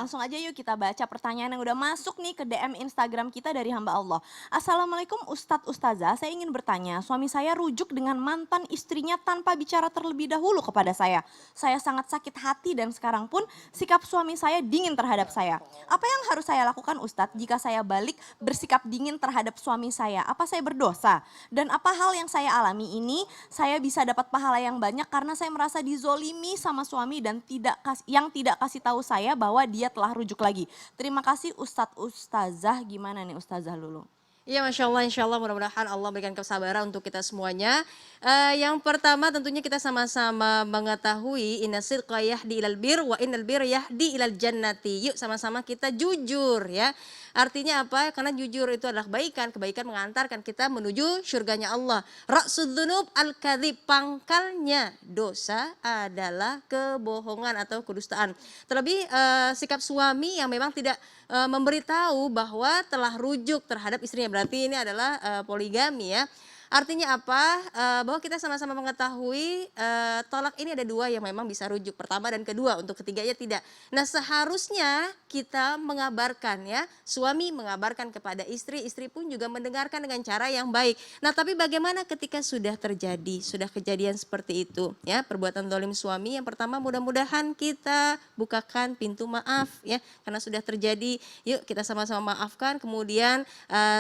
langsung aja yuk kita baca pertanyaan yang udah masuk nih ke DM Instagram kita dari hamba Allah. Assalamualaikum Ustadz Ustazah, saya ingin bertanya, suami saya rujuk dengan mantan istrinya tanpa bicara terlebih dahulu kepada saya. Saya sangat sakit hati dan sekarang pun sikap suami saya dingin terhadap saya. Apa yang harus saya lakukan Ustadz jika saya balik bersikap dingin terhadap suami saya? Apa saya berdosa? Dan apa hal yang saya alami ini saya bisa dapat pahala yang banyak karena saya merasa dizolimi sama suami dan yang tidak kasih tahu saya bahwa dia telah rujuk lagi. Terima kasih Ustadz Ustazah. Gimana nih Ustazah Lulu? Iya, Masya Allah, Insya Allah mudah-mudahan Allah berikan kesabaran untuk kita semuanya. Yang pertama tentunya kita sama-sama mengetahui inna sidqa yahdi ilal bir wa innal bir yahdi ilal jannati. Yuk sama-sama kita jujur ya. Artinya apa? Karena jujur itu adalah kebaikan. Kebaikan mengantarkan kita menuju surganya Allah. Ra'sud dzunub al-kadzib, pangkalnya dosa adalah kebohongan atau kedustaan. Terlebih sikap suami yang memang tidak memberitahu bahwa telah rujuk terhadap istrinya. Berarti ini adalah poligami ya. Artinya apa? Bahwa kita sama-sama mengetahui tolak ini ada dua yang memang bisa rujuk. Pertama dan kedua, untuk ketiganya tidak. Nah seharusnya kita mengabarkan ya. Suami mengabarkan kepada istri, istri pun juga mendengarkan dengan cara yang baik. Nah tapi bagaimana ketika sudah terjadi, sudah kejadian seperti itu ya. Perbuatan zalim suami, yang pertama mudah-mudahan kita bukakan pintu maaf ya. Karena sudah terjadi, yuk kita sama-sama maafkan. Kemudian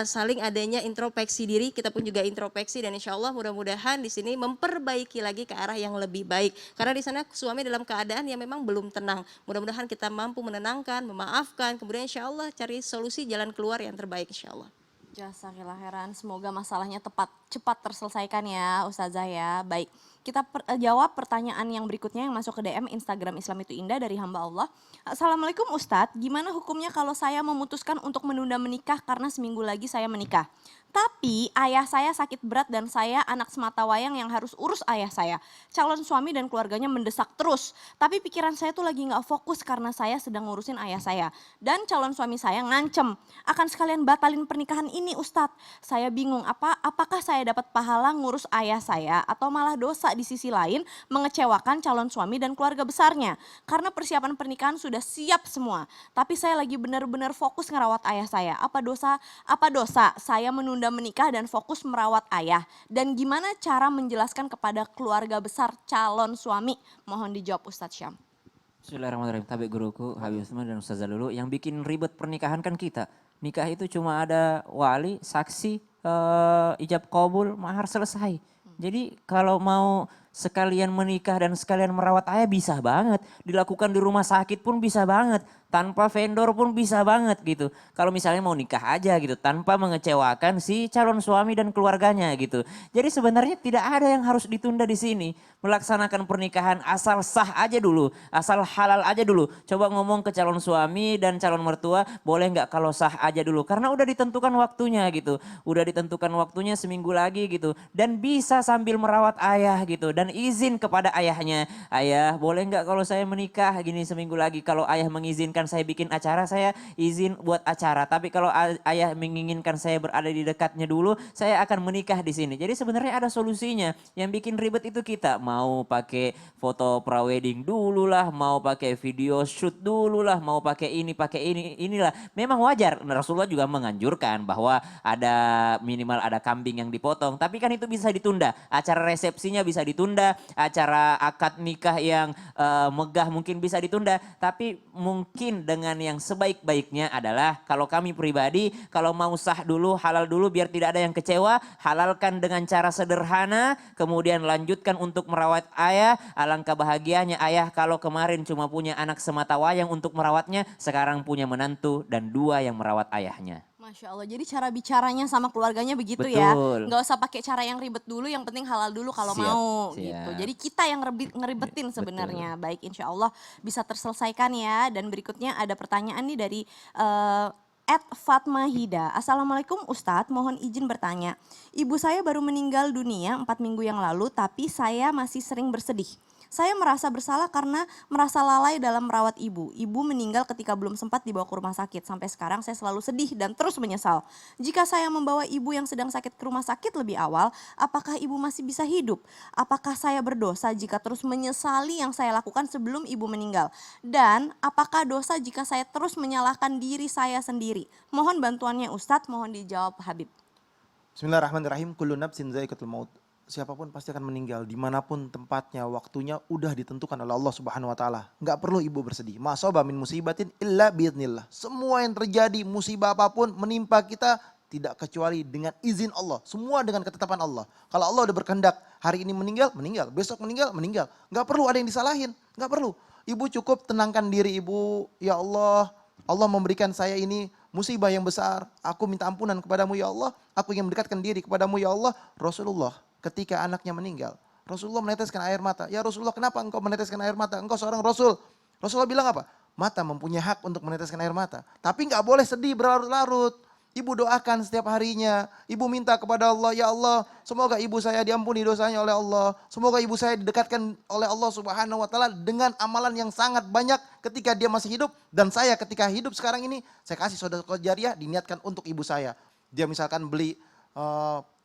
saling adanya introspeksi diri, kita pun juga introspeksi, dan insya Allah mudah-mudahan di sini memperbaiki lagi ke arah yang lebih baik. Karena di sana suami dalam keadaan yang memang belum tenang. Mudah-mudahan kita mampu menenangkan, memaafkan, kemudian insya Allah cari solusi jalan keluar yang terbaik insya Allah. Jasakillah heran, semoga masalahnya cepat terselesaikan ya Ustazah ya. Baik, kita jawab pertanyaan yang berikutnya yang masuk ke DM Instagram Islam itu Indah dari hamba Allah. Assalamualaikum Ustadz, gimana hukumnya kalau saya memutuskan untuk menunda menikah karena seminggu lagi saya menikah? Tapi ayah saya sakit berat dan saya anak sematawayang yang harus urus ayah saya. Calon suami dan keluarganya mendesak terus. Tapi pikiran saya tuh lagi gak fokus karena saya sedang ngurusin ayah saya. Dan calon suami saya ngancem, akan sekalian batalin pernikahan ini Ustadz. Saya bingung apakah saya dapat pahala ngurus ayah saya atau malah dosa di sisi lain mengecewakan calon suami dan keluarga besarnya. Karena persiapan pernikahan sudah siap semua. Tapi saya lagi benar-benar fokus ngerawat ayah saya. Apa dosa saya menunda menikah dan fokus merawat ayah? Dan gimana cara menjelaskan kepada keluarga besar calon suami? Mohon dijawab Ustadz Syam. Bismillahirrahmanirrahim. Tabik guruku Habib Usman dan Ustazah Lulu. Yang bikin ribet pernikahan kan kita. Nikah itu cuma ada wali, saksi, ijab kabul, mahar, selesai. Jadi kalau mau sekalian menikah dan sekalian merawat ayah bisa banget. Dilakukan di rumah sakit pun bisa banget. Tanpa vendor pun bisa banget gitu. Kalau misalnya mau nikah aja gitu tanpa mengecewakan si calon suami dan keluarganya gitu. Jadi sebenarnya tidak ada yang harus ditunda di sini. Melaksanakan pernikahan asal sah aja dulu, asal halal aja dulu. Coba ngomong ke calon suami dan calon mertua, boleh nggak kalau sah aja dulu. Karena udah ditentukan waktunya gitu. Udah ditentukan waktunya seminggu lagi gitu. Dan bisa sambil merawat ayah gitu. Dan izin kepada ayahnya. Ayah boleh nggak kalau saya menikah gini seminggu lagi. Kalau ayah mengizinkan saya bikin acara, saya izin buat acara. Tapi kalau ayah menginginkan saya berada di dekatnya dulu, saya akan menikah di sini. Jadi sebenarnya ada solusinya. Yang bikin ribet itu kita. Mau pakai foto prawedding dulu lah, mau pakai video shoot dulu lah, mau pakai ini, inilah. Memang wajar. Rasulullah juga menganjurkan bahwa ada minimal ada kambing yang dipotong. Tapi kan itu bisa ditunda. Acara resepsinya bisa ditunda, acara akad nikah yang megah mungkin bisa ditunda. Tapi mungkin dengan yang sebaik-baiknya adalah kalau kami pribadi, kalau mau sah dulu, halal dulu biar tidak ada yang kecewa, halalkan dengan cara sederhana, kemudian lanjutkan untuk merawat ayah. Alangkah bahagianya ayah kalau kemarin cuma punya anak semata wayang untuk merawatnya, sekarang punya menantu dan dua yang merawat ayahnya. Masya Allah, jadi cara bicaranya sama keluarganya begitu ya. Betul. Nggak usah pakai cara yang ribet dulu, yang penting halal dulu kalau Siap, mau siap. gitu. Jadi kita yang ngeribetin sebenarnya. Baik, insya Allah bisa terselesaikan ya. Dan berikutnya ada pertanyaan nih dari Fatma Hida. Assalamualaikum Ustadz, mohon izin bertanya. Ibu saya baru meninggal dunia 4 minggu yang lalu, tapi saya masih sering bersedih. Saya merasa bersalah karena merasa lalai dalam merawat ibu. Ibu meninggal ketika belum sempat dibawa ke rumah sakit. Sampai sekarang saya selalu sedih dan terus menyesal. Jika saya membawa ibu yang sedang sakit ke rumah sakit lebih awal, apakah ibu masih bisa hidup? Apakah saya berdosa jika terus menyesali yang saya lakukan sebelum ibu meninggal? Dan apakah dosa jika saya terus menyalahkan diri saya sendiri? Mohon bantuannya Ustadz, mohon dijawab Habib. Bismillahirrahmanirrahim. Kullu nafsin za'iqatul maut. Siapapun pasti akan meninggal, dimanapun tempatnya, waktunya udah ditentukan oleh Allah Subhanahu Wa Taala. Nggak perlu ibu bersedih. Ma soba min musibatin illa biidznillah. Semua yang terjadi, musibah apapun menimpa kita tidak kecuali dengan izin Allah. Semua dengan ketetapan Allah. Kalau Allah udah berkehendak hari ini meninggal, meninggal. Besok meninggal, meninggal. Nggak perlu ada yang disalahin. Nggak perlu. Ibu cukup tenangkan diri ibu. Ya Allah, Allah memberikan saya ini musibah yang besar. Aku minta ampunan kepadamu ya Allah. Aku ingin mendekatkan diri kepadamu ya Allah. Rasulullah ketika anaknya meninggal, Rasulullah meneteskan air mata. Ya Rasulullah, kenapa engkau meneteskan air mata? Engkau seorang Rasul. Rasulullah bilang apa? Mata mempunyai hak untuk meneteskan air mata. Tapi nggak boleh sedih berlarut-larut. Ibu doakan setiap harinya. Ibu minta kepada Allah, ya Allah, semoga ibu saya diampuni dosanya oleh Allah. Semoga ibu saya didekatkan oleh Allah Subhanahu Wa Taala dengan amalan yang sangat banyak ketika dia masih hidup. Dan saya ketika hidup sekarang ini, saya kasih sedekah jariah diniatkan untuk ibu saya. Dia misalkan beli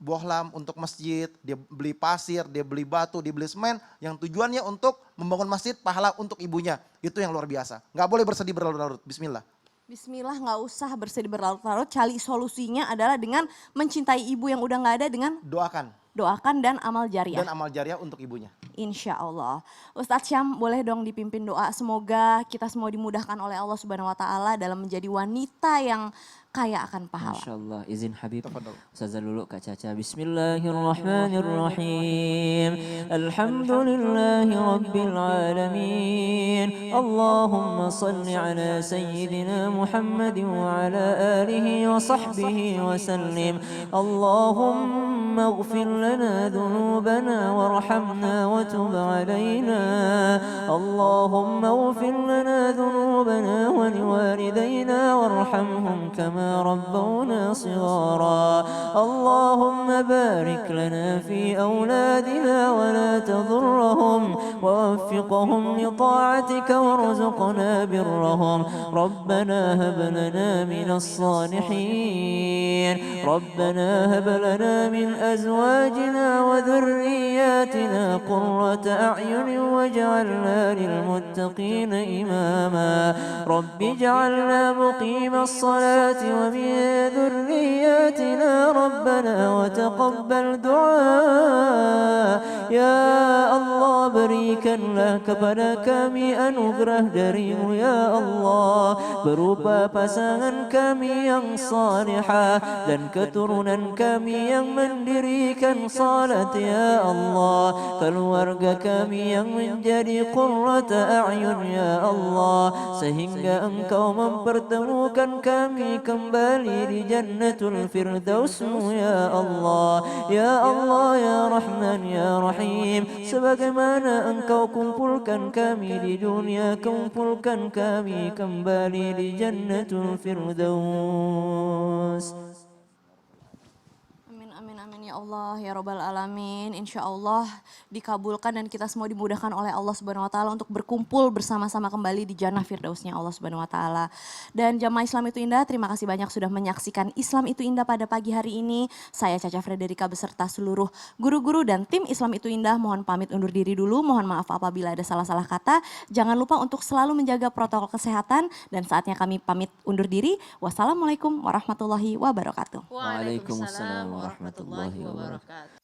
bohlam untuk masjid, dia beli pasir, dia beli batu, dia beli semen, yang tujuannya untuk membangun masjid, pahala untuk ibunya. Itu yang luar biasa. Nggak boleh bersedih berlarut-larut. Bismillah. Bismillah, nggak usah bersedih berlarut-larut. Cari solusinya adalah dengan mencintai ibu yang udah nggak ada, dengan doakan dan amal jariah. Dan amal jariah untuk ibunya. Insya Allah. Ustadz Syam, boleh dong dipimpin doa. Semoga kita semua dimudahkan oleh Allah Subhanahu Wa Taala dalam menjadi wanita yang kaya akan pahala. Masya Allah, izin Habib. Tafadhol. Ustazah dulu Kak Caca. Bismillahirrahmanirrahim. Alhamdulillahi Rabbil Alamin. Allahumma salli ala Sayyidina Muhammad wa ala alihi wa sahbihi wa sallim. Allahumma اغفر لنا ذنوبنا وارحمنا وتب علينا. اللهم اغفر لنا ذنوبنا ولوالدينا وارحمهم كما ربونا صغارا. اللهم بارك لنا في أولادنا ولا تضرهم ووفقهم لطاعتك وارزقنا برهم. ربنا هب لنا من الصالحين. ربنا هب لنا من أزواجنا وذرياتنا قرة أعين واجعلنا للمتقين إماما. رب اجعلنا مقيم الصلاة ومن ذرياتنا ربنا وتقبل دعاء. Ya Allah, berikanlah kepada kami anugerah darimu ya Allah, berupa pasangan kami yang salihah dan keturunan kami yang mendirikan salat ya Allah, keluarga kami yang menjadi qurrata a'yun ya Allah, sehingga engkau mempertemukan kami kembali di jannatul firdausmu ya Allah. Ya Allah, ya Rahman, ya Rahim, sebagaimana engkau kumpulkan kami di dunia, kumpulkan kami kembali di jannatul firdaus. Amin ya Allah, ya Rabbal Alamin. Insya Allah dikabulkan dan kita semua dimudahkan oleh Allah Subhanahu Wa Taala untuk berkumpul bersama-sama kembali di Jannah Firdausnya Allah Subhanahu Wa Taala. Dan jamaah Islam Itu Indah, terima kasih banyak sudah menyaksikan Islam Itu Indah pada pagi hari ini. Saya Caca Frederika beserta seluruh guru-guru dan tim Islam Itu Indah mohon pamit undur diri dulu. Mohon maaf apabila ada salah-salah kata. Jangan lupa untuk selalu menjaga protokol kesehatan dan saatnya kami pamit undur diri. Wassalamualaikum warahmatullahi wabarakatuh. Waalaikumsalam warahmatullahi wabarakatuh.